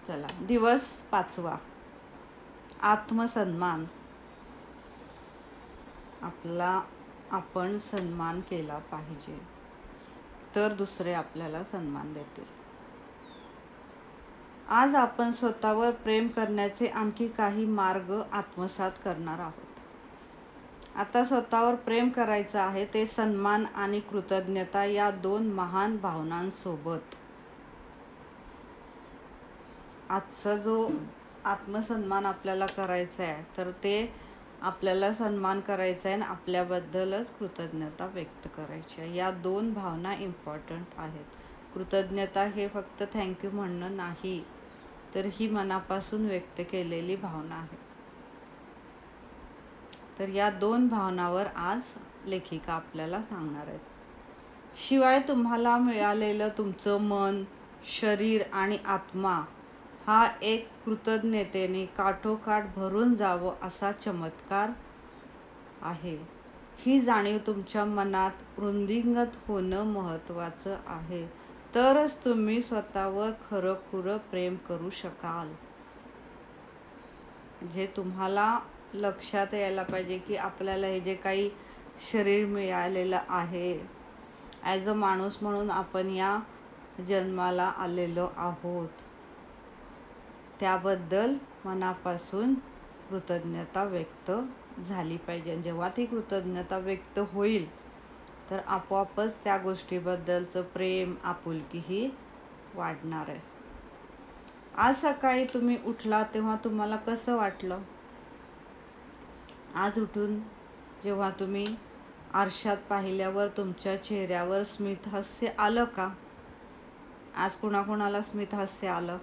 चला, दिवस 5वा, आत्मसन्मान. आपण सन्मान केला पाहिजे, तर दुसरे आपल्याला सन्मान देतील. आज आपण स्वतःवर प्रेम करण्याचे आणखी काही मार्ग आत्मसात करणार आहोत. आता स्वतःवर प्रेम करायचं आहे, ते सन्मान आणि कृतज्ञता या 2 महान भावनांसोबत. आजचा जो आत्मसन्मान आपल्याला करायचा आहे, तर ते आपल्याला सन्मान करायचा आहे आणि आपल्याबद्दलच कृतज्ञता व्यक्त करायची आहे. या 2 भावना इम्पॉर्टंट आहेत. कृतज्ञता हे फक्त थँक्यू म्हणणं नाही, तर ही मनापासून व्यक्त केलेली भावना आहे. तर या 2 भावनावर आज लेखिका आपल्याला सांगणार आहेत. शिवाय तुम्हाला मिळालेलं तुमचं मन, शरीर आणि आत्मा हा एक कृतज्ञतेने काठोकाठ भरून जावं असा चमत्कार आहे. ही जाणीव तुमच्या मनात वृद्धिंगत होणं महत्त्वाचं आहे, तरच तुम्ही स्वतःवर खरंखुरं प्रेम करू शकाल. जे तुम्हाला लक्षात यायला पाहिजे की आपल्याला हे जे काही शरीर मिळालेलं आहे, ॲज अ माणूस म्हणून आपण या जन्माला आलेलो आहोत, त्याबद्दल मनापासून कृतज्ञता व्यक्त झाली पाहिजे. जेव्हा ती कृतज्ञता व्यक्त होईल, तर आपोआपच त्या गोष्टीबद्दलचं प्रेम, आपुलकीही वाढणार आहे. आज सकाळी तुम्ही उठला तेव्हा तुम्हाला कसं वाटलं? आज उठून जेव्हा तुम्ही आरशात पाहिल्यावर तुमच्या चेहऱ्यावर स्मितहास्य आलं का? आज कुणाकुणाला स्मितहास्य आलं?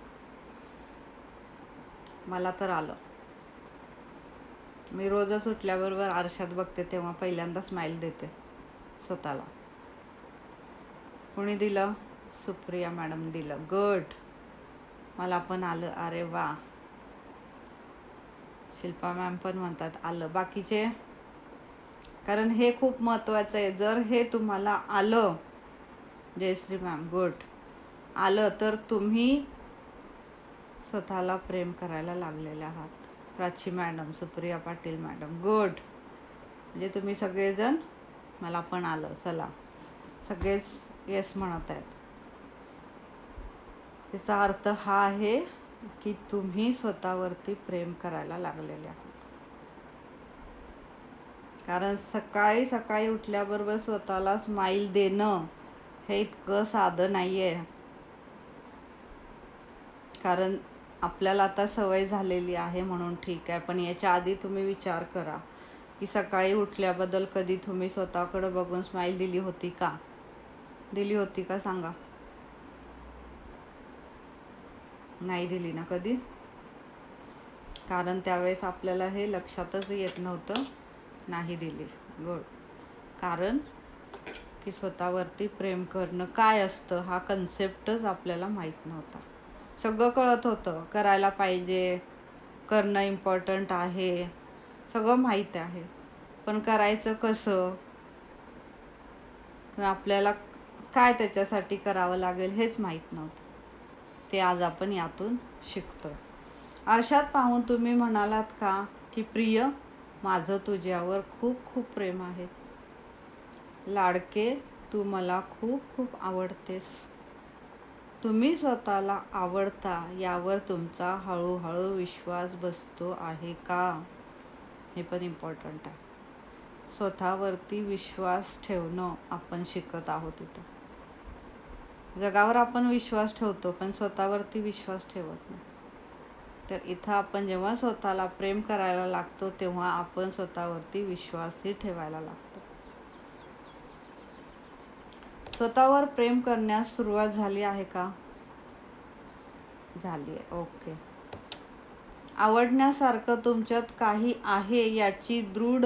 मला तर आलं. मी रोजच उठल्याबरोबर आरशात बघते तेव्हा पहिल्यांदा स्माईल देते स्वतःला. कोणी दिलं? सुप्रिया मॅडम दिलं. गुड. मला पण आलं. अरे वा. शिल्पा मॅम पण म्हणतात आलं. बाकीचे? कारण हे खूप महत्त्वाचं आहे. जर हे तुम्हाला आलं, जयश्री मॅम गुड, आलं, तर तुम्ही स्वतःला प्रेम करायला लागलेले आहात. Prachi madam, Supriya Patil madam good. म्हणजे तुम्ही सगळेजण मला पण आलं, चला सगळेच येस म्हणत आहेत. त्याचा अर्थ हा आहे की तुम्ही स्वतःवरती प्रेम करायला लागलेले आहात. कारण सकाळी सकाळी उठल्याबरोबर स्वतःला स्माईल देणं हे इतकं साधं नाही आहे. कारण आपल्याला आता सवय झालेली आहे म्हणून ठीक आहे, पण याच्या आधी तुम्ही विचार करा की सकाळी उठल्याबद्दल कधी तुम्ही स्वतःकडे बघून स्माईल दिली होती का? दिली होती का सांगा? नाही दिली ना कधी? कारण त्यावेळेस आपल्याला हे लक्षातच येत नव्हतं. नाही दिली. गुड. कारण की स्वतःवरती प्रेम करणं काय असतं हा कन्सेप्टच आपल्याला माहीत नव्हता. सगळं कळत होतं, करायला पाहिजे, करणं इम्पॉर्टंट आहे, सगळं माहीत आहे, पण करायचं कसं, आपल्याला काय त्याच्यासाठी करावं लागेल हेच माहीत नव्हतं. ते आज आपण यातून शिकतो. आरशात पाहून तुम्ही म्हणालात का की प्रिय, माझं तुझ्यावर खूप खूप प्रेम आहे. लाडके, तू मला खूप खूप आवडतेस. तुम्ही स्वतःला आवडता यावर तुमचा हळूहळू विश्वास बसतो आहे का? हे पण इम्पॉर्टंट आहे. स्वतःवरती विश्वास ठेवणं आपण शिकत आहोत इथं. जगावर आपण विश्वास ठेवतो, पण स्वतःवरती विश्वास ठेवत नाही. तर इथं आपण जेव्हा स्वतःला प्रेम करायला लागतो, तेव्हा आपण स्वतःवरती विश्वासही ठेवायला लागतो. स्वतःवर प्रेम करण्यास सुरुवात झाली आहे का? झाली आहे. ओके. आवडण्यासारखं तुमच्यात काही आहे याची दृढ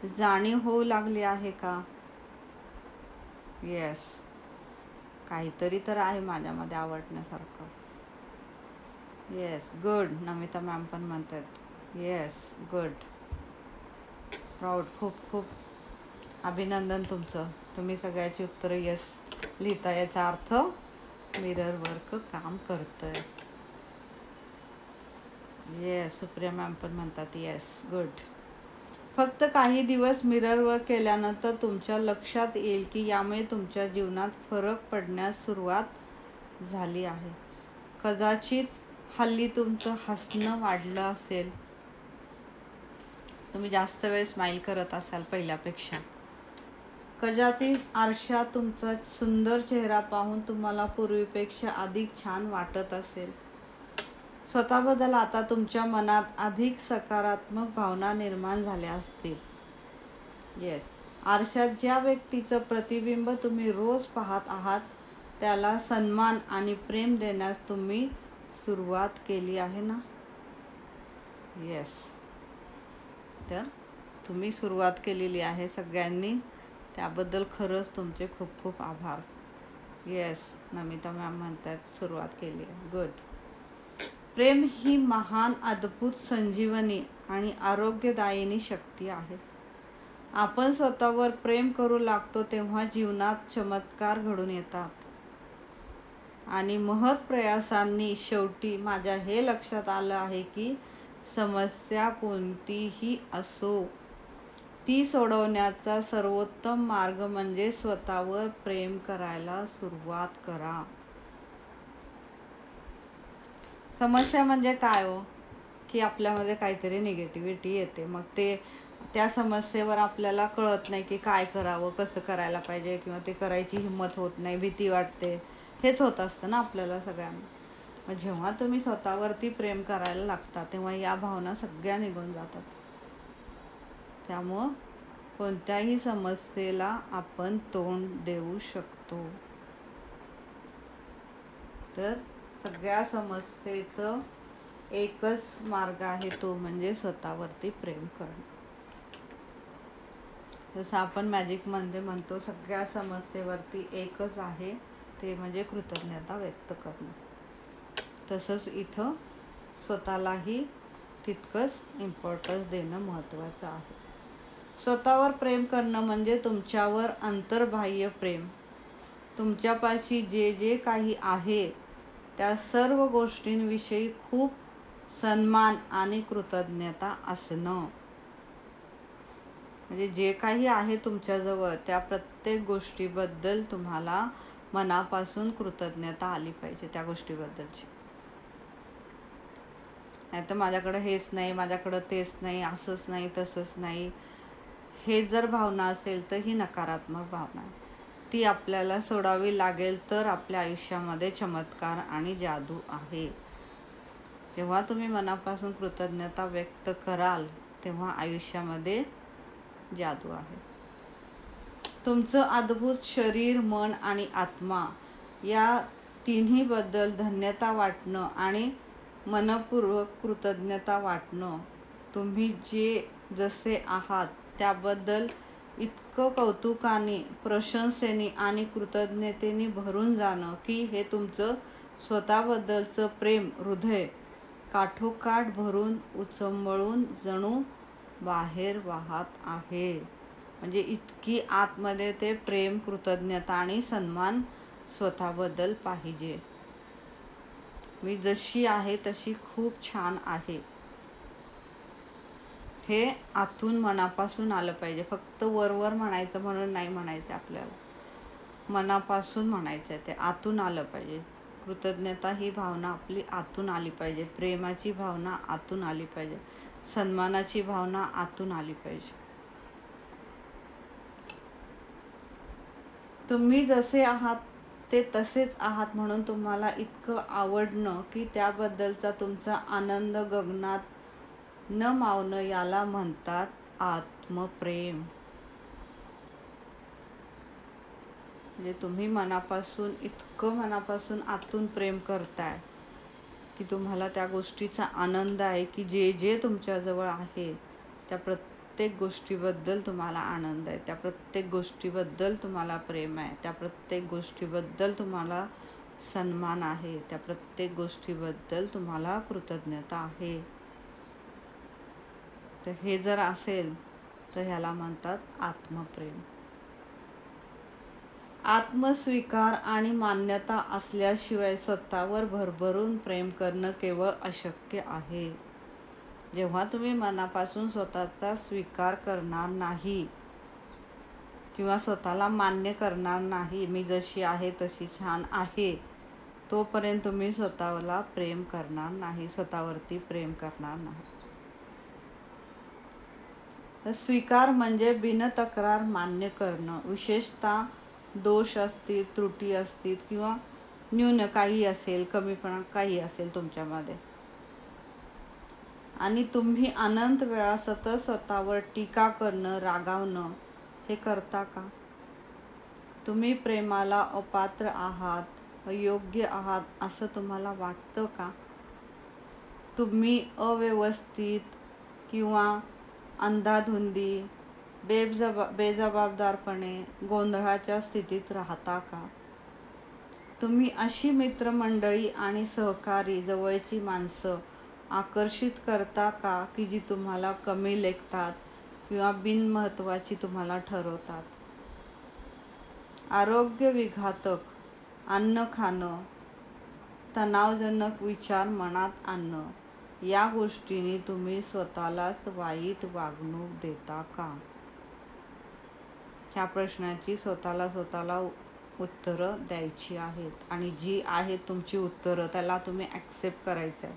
जाणीव होऊ लागली आहे का? येस. काहीतरी तर आहे माझ्यामध्ये आवडण्यासारखं. येस. गुड. नमिता मॅम पण म्हणतात. येस. गुड. प्राऊड. खूप खूप अभिनंदन तुमचं. तुम्ही सगळ्याची उत्तरं येस लिहिता. याचा अर्थ मिरर वर्क काम करतंय. येस, सुप्रिया मॅम पण म्हणतात येस, गुड. फक्त काही दिवस मिररवर केल्यानंतर तुमच्या लक्षात येईल की यामुळे तुमच्या जीवनात फरक पडण्यास सुरुवात झाली आहे. कदाचित हल्ली तुमचं हसणं वाढलं असेल, तुम्ही जास्त वेळ स्माईल करत असाल पहिल्यापेक्षा. कदाचित आरशात तुमचा सुंदर चेहरा पाहून तुम्हाला पूर्वीपेक्षा अधिक छान वाटत असेल. स्वतःबद्दल आता तुमच्या मनात अधिक सकारात्मक भावना निर्माण झाल्या असतील. येस, आरशात ज्या व्यक्तीचं प्रतिबिंब तुम्ही रोज पाहत आहात त्याला सन्मान आणि प्रेम देण्यास तुम्ही सुरुवात केली आहे ना. येस, तर तुम्ही सुरुवात केलेली आहे सगळ्यांनी, त्याबद्दल खरंच तुमचे खूप खूप आभार. येस, नमिता मॅम म्हणतात सुरुवात केली आहे, गुड. प्रेम ही महान अद्भुत संजीवनी आणि आरोग्यदायिनी शक्ती आहे. आपण स्वतःवर प्रेम करू लागतो तेव्हा जीवनात चमत्कार घडून येतात. आणि महत् प्रयासांनी शेवटी माझ्या हे लक्षात आलं आहे की समस्या कोणतीही असो, ती सोडवण्याचा सर्वोत्तम मार्ग म्हणजे स्वतःवर प्रेम करायला सुरुवात करा. समस्या म्हणजे काय हो, की आपल्यामध्ये काहीतरी निगेटिव्हिटी येते. मग त्या समस्येवर आपल्याला कळत नाही की काय करावं, कसं करायला पाहिजे, किंवा ते करायची हिंमत होत नाही, भीती वाटते. हेच होत असतं ना आपल्याला सगळ्यांना. मग जेव्हा तुम्ही स्वतःवरती प्रेम करायला लागता तेव्हा या भावना सगळ्या निघून जातात. त्यामुळं कोणत्याही समस्येला आपण तोंड देऊ शकतो. तर सगळ्या समस्येचं एकच मार्ग आहे, तो म्हणजे स्वतःवरती प्रेम करणं. जसं आपण मॅजिकमध्ये म्हणतो, सगळ्या समस्येवरती एकच आहे, ते म्हणजे कृतज्ञता व्यक्त करणं. तसंच इथं स्वतःलाही तितकंच इम्पॉर्टन्स देणं महत्त्वाचं आहे. स्वतःवर प्रेम करणं म्हणजे तुमच्यावर अंतर्बाह्य प्रेम. तुमच्यापाशी जे जे काही आहे त्या सर्व गोष्टींविषयी खूप सन्मान आणि कृतज्ञता असणं. म्हणजे जे काही आहे तुमच्याजवळ त्या प्रत्येक गोष्टीबद्दल तुम्हाला मनापासून कृतज्ञता आली पाहिजे त्या गोष्टीबद्दलची. नाही तर माझ्याकडं हेच नाही, माझ्याकडं तेच नाही, असंच नाही, तसंच नाही, हे जर भावना असेल तर ही नकारात्मक भावना आहे. ती आपल्याला सोडावी लागेल, तर आपल्या आयुष्यामध्ये चमत्कार आणि जादू आहे. जेव्हा तुम्ही मनापासून कृतज्ञता व्यक्त कराल तेव्हा आयुष्यामध्ये जादू आहे. तुमचं अद्भुत शरीर, मन आणि आत्मा या तिन्हीबद्दल धन्यता वाटणं आणि मनपूर्वक कृतज्ञता वाटणं, तुम्ही जसे आहात त्याबद्दल इतकं कौतुकाने, प्रशंसेने आणि कृतज्ञतेने भरून जाणं की हे तुमचं स्वतःबद्दलचं प्रेम हृदय काठोकाठ भरून उचंबळून जणू बाहेर वाहत आहे. म्हणजे इतकी आतमध्ये ते प्रेम, कृतज्ञता आणि सन्मान स्वतःबद्दल पाहिजे. मी जशी आहे तशी खूप छान आहे, हे आतून मनापासून आलं पाहिजे. फक्त वरवर म्हणायचं म्हणून नाही म्हणायचं, आपल्याला मनापासून म्हणायचं आहे, ते आतून आलं पाहिजे. कृतज्ञता ही भावना आपली आतून आली पाहिजे, प्रेमाची भावना आतून आली पाहिजे, सन्मानाची भावना आतून आली पाहिजे. तुम्ही जसे आहात ते तसेच आहात म्हणून तुम्हाला इतकं आवडणं की त्याबद्दलचा तुमचा आनंद गगनात न मावणं, याला म्हणतात आत्मप्रेम. म्हणजे तुम्ही मनापासून, इतकं मनापासून आतून प्रेम करताय की तुम्हाला त्या गोष्टीचा आनंद आहे की जे जे तुमच्याजवळ आहे त्या प्रत्येक गोष्टीबद्दल तुम्हाला आनंद आहे, त्या प्रत्येक गोष्टीबद्दल तुम्हाला प्रेम आहे, त्या प्रत्येक गोष्टीबद्दल तुम्हाला सन्मान आहे, त्या प्रत्येक गोष्टीबद्दल तुम्हाला कृतज्ञता आहे. तर हे जर असेल तर ह्याला म्हणतात आत्मप्रेम. आत्मस्वीकार आणि मान्यता असल्याशिवाय स्वतःवर भरभरून प्रेम करणं केवळ अशक्य आहे. जेव्हा तुम्ही मनापासून स्वतःचा स्वीकार करणार नाही किंवा स्वतःला मान्य करणार नाही, मी जशी आहे तशी छान आहे, तोपर्यंत तुम्ही स्वतःला प्रेम करणार नाही, स्वतःवरती प्रेम करणार नाही. तर स्वीकार म्हणजे बिनतक्रार मान्य करणं. विशेषतः दोष असतील, त्रुटी असतील किंवा न्यून काही असेल, कमीपणा काही असेल तुमच्यामध्ये, आणि तुम्ही अनंत वेळा सतत स्वतःवर टीका करणं, रागावणं हे करता का? तुम्ही प्रेमाला अपात्र आहात, अयोग्य आहात असं तुम्हाला वाटतं का? तुम्ही अव्यवस्थित किंवा अंधाधुंदी, बेजबाबदारपणे, गोंधळाच्या स्थितीत राहता का? तुम्ही अशी मित्रमंडळी आणि सहकारी, जवळची माणसं आकर्षित करता का की जी तुम्हाला कमी लेखतात किंवा बिनमहत्त्वाची तुम्हाला ठरवतात? आरोग्य विघातक अन्न खाणं, तणावजनक विचार मनात आणणं, या गोष्टींनी तुम्ही स्वतःलाच वाईट वागणूक देता का? ह्या प्रश्नाची स्वतःला उत्तरं द्यायची आहेत, आणि जी आहेत तुमची उत्तरं त्याला तुम्ही ॲक्सेप्ट करायचं आहे.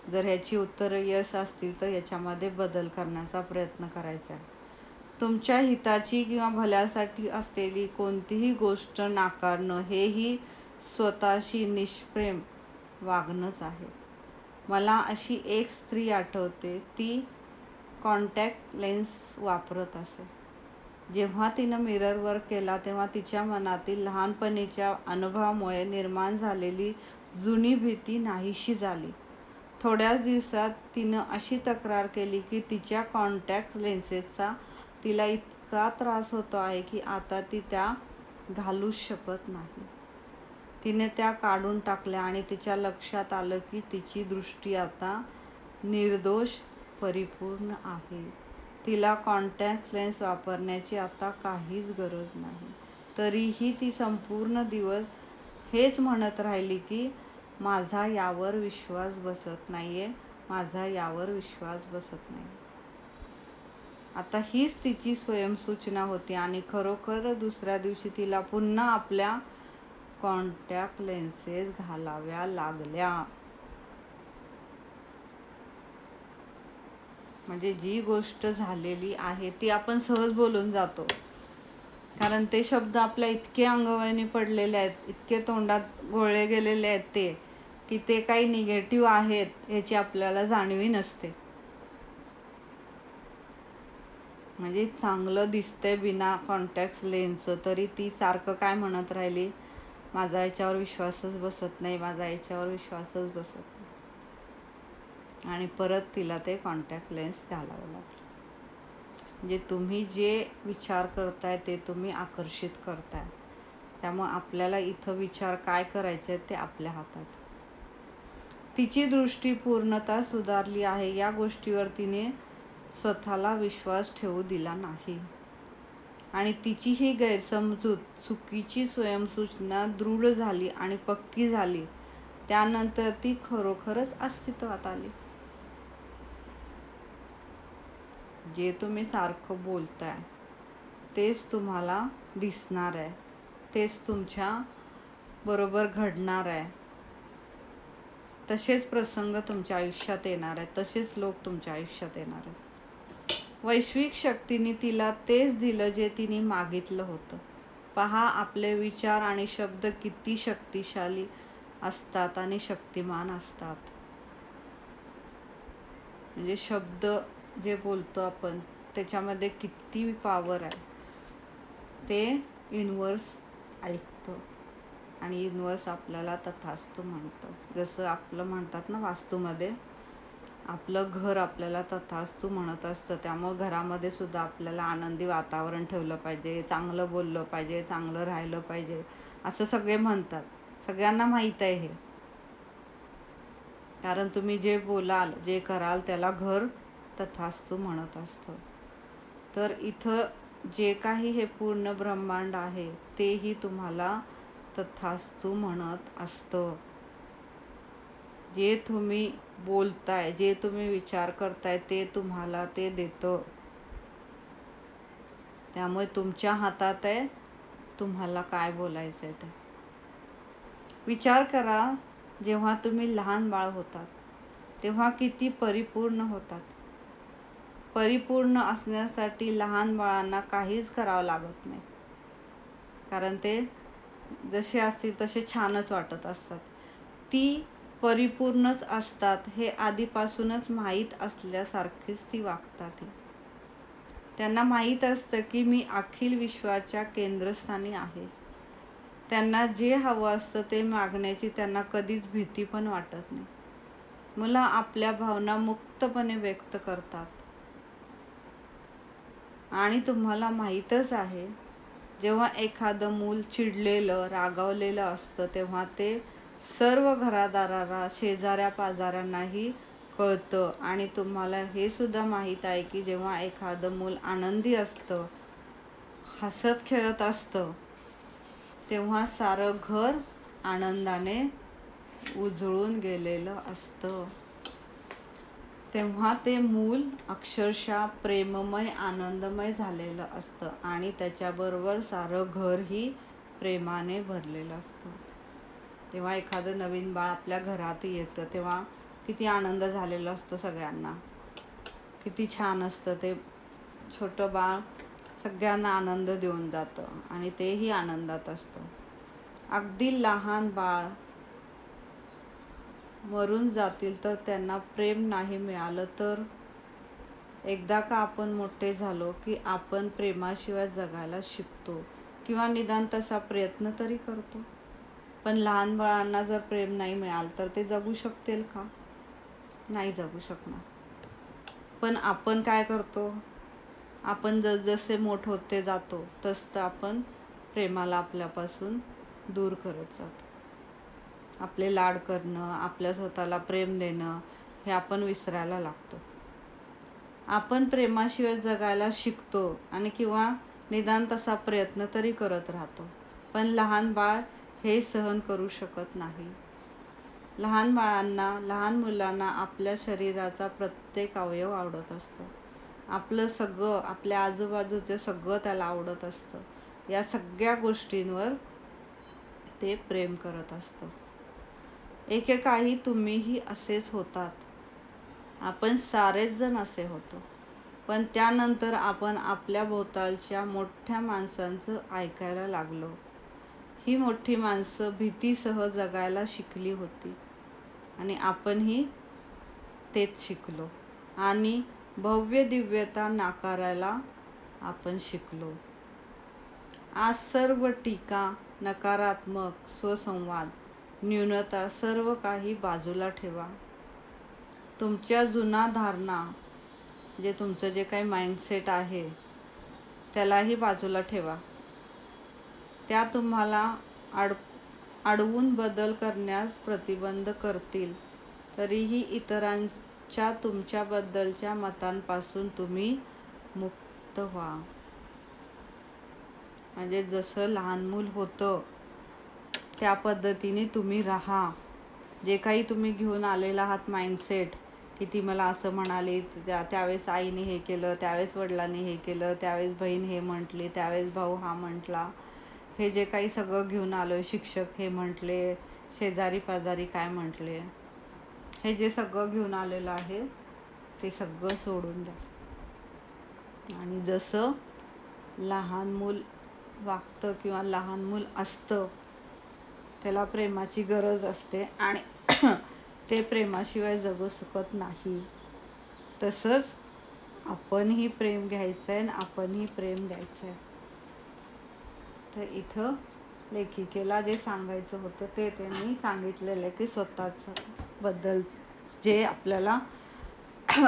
जर ह्याची उत्तरं यस असतील तर याच्यामध्ये बदल करण्याचा प्रयत्न करायचा आहे. तुमच्या हिताची किंवा भल्यासाठी असलेली कोणतीही गोष्ट नाकारणं हेही स्वतःशी निष्प्रेम वागणंच आहे. मला अशी एक स्त्री आठवते, ती कॉन्टॅक्ट लेन्स वापरत असे. जेव्हा तिनं मिरर वर्क केला तेव्हा तिच्या मनातील लहानपणीच्या अनुभवामुळे निर्माण झालेली जुनी भीती नाहीशी झाली. थोड्याच दिवसात तिनं अशी तक्रार केली की तिच्या कॉन्टॅक्ट लेन्सेसचा तिला इतका त्रास होतो आहे की आता ती त्या घालूच शकत नाही. तिने त्या काढून टाकल्या आणि तिच्या लक्षात आलं की तिची दृष्टी आता निर्दोष, परिपूर्ण आहे. तिला कॉन्टॅक्ट लेन्स वापरण्याची आता काहीच गरज नाही. तरीही ती संपूर्ण दिवस हेच म्हणत राहिली की माझा यावर विश्वास बसत नाहीये, माझा यावर विश्वास बसत नाही. आता हीच तिची स्वयंसूचना होती आणि खरोखर दुसऱ्या दिवशी तिला पुन्हा आपल्या कॉन्टॅक्ट लेन्सेस घालाव्या लागल्या. म्हणजे जी गोष्ट झालेली आहे ती आपण सहज बोलून जातो, कारण ते शब्द आपल्या इतके अंगवळणी पडलेले आहेत, इतके तोंडात घोळले गेलेले आहेत ते, की ते काही निगेटिव्ह आहेत ह्याची आपल्याला जाणीवही नसते. म्हणजे चांगलं दिसतंय बिना कॉन्टॅक्ट लेन्सचं, तरी ती सारखं काय म्हणत राहिली, माझा याच्यावर विश्वासच बसत नाही, माझा याच्यावर विश्वासच बसत नाही. आणि परत तिला ते कॉन्टॅक्ट लेन्स घालावं लागलं. म्हणजे तुम्ही जे विचार करताय ते तुम्ही आकर्षित करताय. त्यामुळे आपल्याला इथं विचार काय करायचे ते आपल्या हातात. तिची दृष्टी पूर्णतः सुधारली आहे. या गोष्टीवर तिने स्वतःला विश्वास ठेवू दिला नाही, आणि तिची ही गैरसमजूत, चुकीची स्वयंसूचना दृढ झाली आणि पक्की झाली. त्यानंतर ती खरोखरच अस्तित्वात आली. जे तुम्ही सारखं बोलताय तेच तुम्हाला दिसणार आहे, तेच तुमच्या बरोबर घडणार आहे. तसेच प्रसंग तुमच्या आयुष्यात येणार आहेत, तसेच लोक तुमच्या आयुष्यात येणार आहेत. वैश्विक शक्तीने तिला तेच दिलं जे तिने मागितलं होतं. पहा, आपले विचार आणि शब्द किती शक्तिशाली असतात आणि शक्तिमान असतात. म्हणजे शब्द जे बोलतो आपण त्याच्यामध्ये किती पॉवर आहे ते युनिवर्स ऐकतं, आणि युनिवर्स आपल्याला तथास्तु म्हणतं. जसं आपलं म्हणतात ना, वास्तूमध्ये आपलं घर आपल्याला तथास्तु म्हणत असतं. त्यामुळे घरामध्ये सुद्धा आपल्याला आनंदी वातावरण ठेवलं पाहिजे, चांगलं बोललं पाहिजे, चांगलं राहिलं पाहिजे असं सगळे म्हणतात. सगळ्यांना माहीत आहे हे, कारण तुम्ही जे बोलाल, जे कराल त्याला घर तथास्तु म्हणत असतं. तर इथं जे काही हे पूर्ण ब्रह्मांड आहे तेही तुम्हाला तथास्तु म्हणत असतं. जे तुम्ही बोलताय, जे तुम्ही विचार करताय ते तुम्हाला ते देतं. त्यामुळे तुमच्या हातात आहे तुम्हाला काय बोलायचं आहे ते. विचार करा, जेव्हा तुम्ही लहान बाळ होतात तेव्हा किती परिपूर्ण होतात. परिपूर्ण असण्यासाठी लहान बाळांना काहीच करावं लागत नाही, कारण ते जसे असतील तसे छानच वाटत असतात. ती परिपूर्णच असतात हे आधीपासूनच माहीत असल्यासारखीच ती वागतात. त्यांना माहीत असतं की मी अखिल विश्वाच्या केंद्रस्थानी आहे. त्यांना जे हवं असतं ते मागण्याची त्यांना कधीच भीती पण वाटत नाही. मुलं आपल्या भावना मुक्तपणे व्यक्त करतात. आणि तुम्हाला माहीतच आहे, जेव्हा एखादं मूल चिडलेलं, रागावलेलं असतं तेव्हा ते सर्व घरादाराला, शेजाऱ्या पाजाऱ्यांनाही कळतं. आणि तुम्हाला हे सुद्धा माहीत आहे की जेव्हा एखादं मूल आनंदी असतं, हसत खेळत असतं, तेव्हा सारं घर आनंदाने उजळून गेलेलं असतं. तेव्हा ते मूल अक्षरशः प्रेममय, आनंदमय झालेलं असतं आणि त्याच्याबरोबर सारं घरही प्रेमाने भरलेलं असतं. तेव्हा एखादं नवीन बाळ आपल्या घरात येतं तेव्हा किती आनंद झालेला असतो सगळ्यांना. किती छान असतं ते छोटं बाळ, सगळ्यांना आनंद देऊन जातं आणि तेही आनंदात असतं. अगदी लहान बाळ मरून जातील तर त्यांना प्रेम नाही मिळालं तर? एकदा का आपण मोठे झालो की आपण प्रेमाशिवाय जगायला शिकतो किंवा निदान तसा प्रयत्न तरी करतो. पण लहान बाळांना जर प्रेम नाही मिळालं तर ते जगू शकतील का? नाही जगू शकणार. पण आपण काय करतो? आपण जसे मोठे होते जातो तसं आपण प्रेमाला आपल्यापासून दूर करत जातो. आपले लाड करणं, आपल्या स्वतःला प्रेम देणं हे आपण विसरायला लागतो. आपण प्रेमाशिवाय जगायला शिकतो आणि किंवा निदान तसा प्रयत्न तरी करत राहतो. पण लहान बाळ हे सहन करू शकत नाही. लहान मुलांना आपल्या शरीराचा प्रत्येक अवयव आवडत असतो. आपलं सगळं, आपल्या आजूबाजूचं सगळं त्याला आवडत असतं. या सगळ्या गोष्टींवर ते प्रेम करत असतं. एकेकाळी तुम्हीही असेच होतात. आपण सारेच जण असे होतो. पण त्यानंतर आपण आपल्या भोवतालच्या मोठ्या माणसांचं ऐकायला लागलो. ही मोठी माणसं भीतीसह जगायला शिकली होती आणि आपणही तेच शिकलो आणि भव्य दिव्यता नाकारायला आपण शिकलो. आज सर्व टीका, नकारात्मक स्वसंवाद, न्यूनता सर्व काही बाजूला ठेवा. तुमच्या जुना धारणा, जे तुमचं जे काही माइंडसेट आहे त्यालाही बाजूला ठेवा. त्या तुम्हाला अडवून बदल करण्यास प्रतिबंध करतील. तरीही इतरांच्या तुमच्याबद्दलच्या मतांपासून तुम्ही मुक्त व्हा. म्हणजे जसं लहान मूल होतं त्या पद्धतीने तुम्ही राहा. जे काही तुम्ही घेऊन आलेला आहात माइंडसेट, की ती मला असं म्हणाली, त्यावेळेस आईने हे केलं, त्यावेळेस वडिलांनी हे केलं, त्यावेळेस बहीण हे म्हटली, त्यावेळेस भाऊ हा म्हटला, हे जे काही सगळं घेऊन आलो, शिक्षक हे म्हटले, शेजारी पाजारी काय म्हटले, हे जे सगळं घेऊन आलेलं आहे ते सगळं सोडून द्या. आणि जसं लहान मूल वागतं किंवा लहान मूल असतं त्याला प्रेमाची गरज असते आणि ते प्रेमाशिवाय जगू शकत नाही, तसंच आपणही प्रेम घ्यायचं आहे आणि आपणही प्रेम द्यायचं आहे. तर इथं लेखिकेला जे सांगायचं होतं ते त्यांनी सांगितलेलं आहे की स्वतःच्या बद्दल जे आपल्याला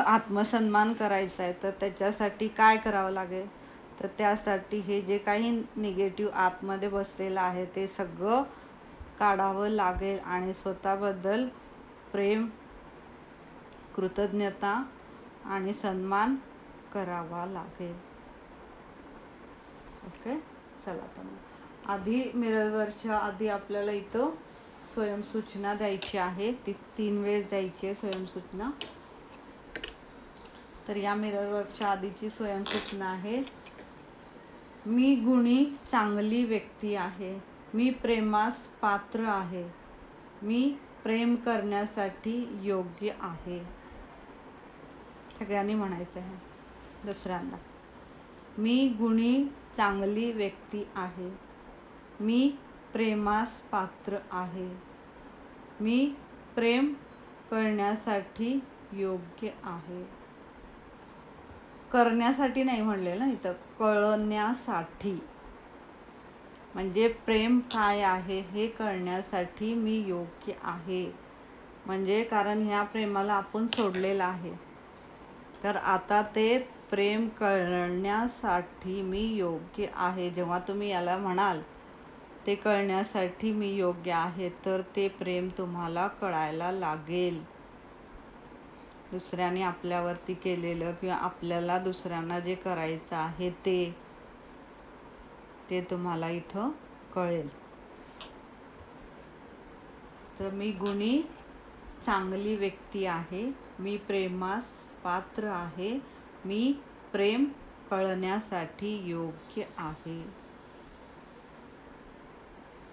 आत्मसन्मान करायचा आहे तर त्याच्यासाठी काय करावं लागेल. तर त्यासाठी हे जे काही निगेटिव्ह आतमध्ये बसलेलं आहे ते सगळं काढावं लागेल आणि स्वतःबद्दल प्रेम, कृतज्ञता आणि सन्मान करावा लागेल. ओके, चला तर मग आधी मिररवरच्या आधी आपल्याला इथं स्वयंसूचना द्यायची आहे, ती 3 वेळेस द्यायची आहे स्वयंसूचना. तर या मिरर वर्कच्या आधीची स्वयंसूचना आहे, मी गुणी चांगली व्यक्ती आहे, मी प्रेमास पात्र आहे, मी प्रेम करण्यासाठी योग्य आहे. सगळ्यांनी म्हणायचं आहे. दुसऱ्यांदा, मी गुणी चांगली व्यक्ती आहे, मी प्रेमास पात्र आहे, मी प्रेम करण्यासाठी योग्य आहे. करण्यासाठी नाही म्हणलेलं ना इथं, कळण्यासाठी. म्हणजे प्रेम काय आहे हे कळण्यासाठी मी योग्य आहे. म्हणजे कारण ह्या प्रेमाला आपण सोडलेलं आहे, तर आता ते प्रेम कळण्यासाठी मी योग्य आहे. जेव्हा तुम्ही याला म्हणाल ते कळण्यासाठी मी योग्य आहे, तर ते प्रेम तुम्हाला कळायला लागेल. दुसऱ्याने आपल्यावरती केलेलं किंवा आपल्याला दुसऱ्यांना जे करायचं आहे ते तुम्हाला इथं कळेल. तर मी गुणी चांगली व्यक्ती आहे, मी प्रेमास पात्र आहे, मी प्रेम कळण्यासाठी योग्य आहे.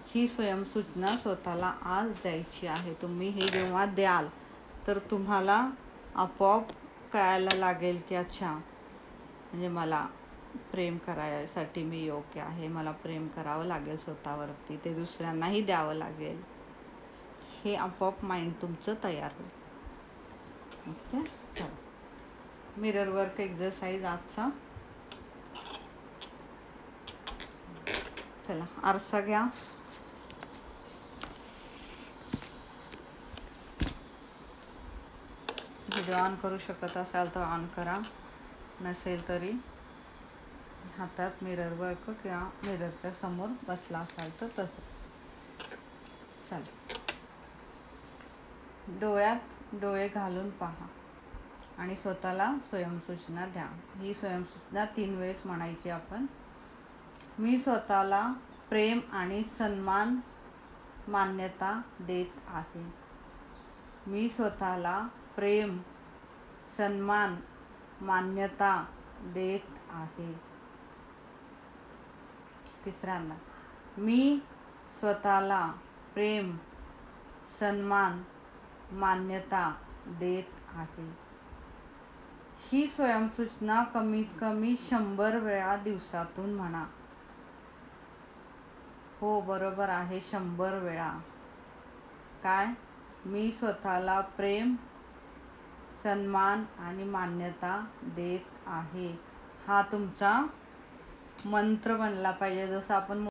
ही स्वयंसूचना स्वतःला आज द्यायची आहे. तुम्ही हे जेव्हा द्याल तर तुम्हाला आपोआप कळायला लागेल की अच्छा, म्हणजे मला प्रेम करायसाठी मी योग्य आहे, मला प्रेम करावं लागेल स्वतःवरती, ते दुसऱ्यांनाही द्यावं लागेल. हे आपोआप माइंड तुमचं तयार होईल. ओके, चला. मिरर वर्क एक्झरसाइज आजचा. चला, आरसा घ्या. व्हिडिओ ऑन करू शकत असाल तर ऑन करा, नसेल तरी हातात मिरर वर्क किंवा मिररच्या समोर बसला असाल तर तसं. चला, डोळ्यात डोळे घालून पहा आणि स्वतःला स्वयंसूचना द्या. ही स्वयंसूचना 3 वेळेस म्हणायची आपण. मी स्वतःला प्रेम आणि सन्मान मान्यता देत आहे, मी स्वतःला प्रेम सन्मान मान्यता देत आहे. तिसऱ्यांदा, मी स्वतःला प्रेम सन्मान मान्यता देत आहे. ही स्वयंसूचना कमीत कमी 100 वेळा दिवसातून म्हणा. हो, बरोबर आहे, 100 वेळा. काय? मी स्वतःला प्रेम सन्मान आणि मान्यता देत आहे. हा तुमचा मंत्र बनला पाहिजे. जसं आपण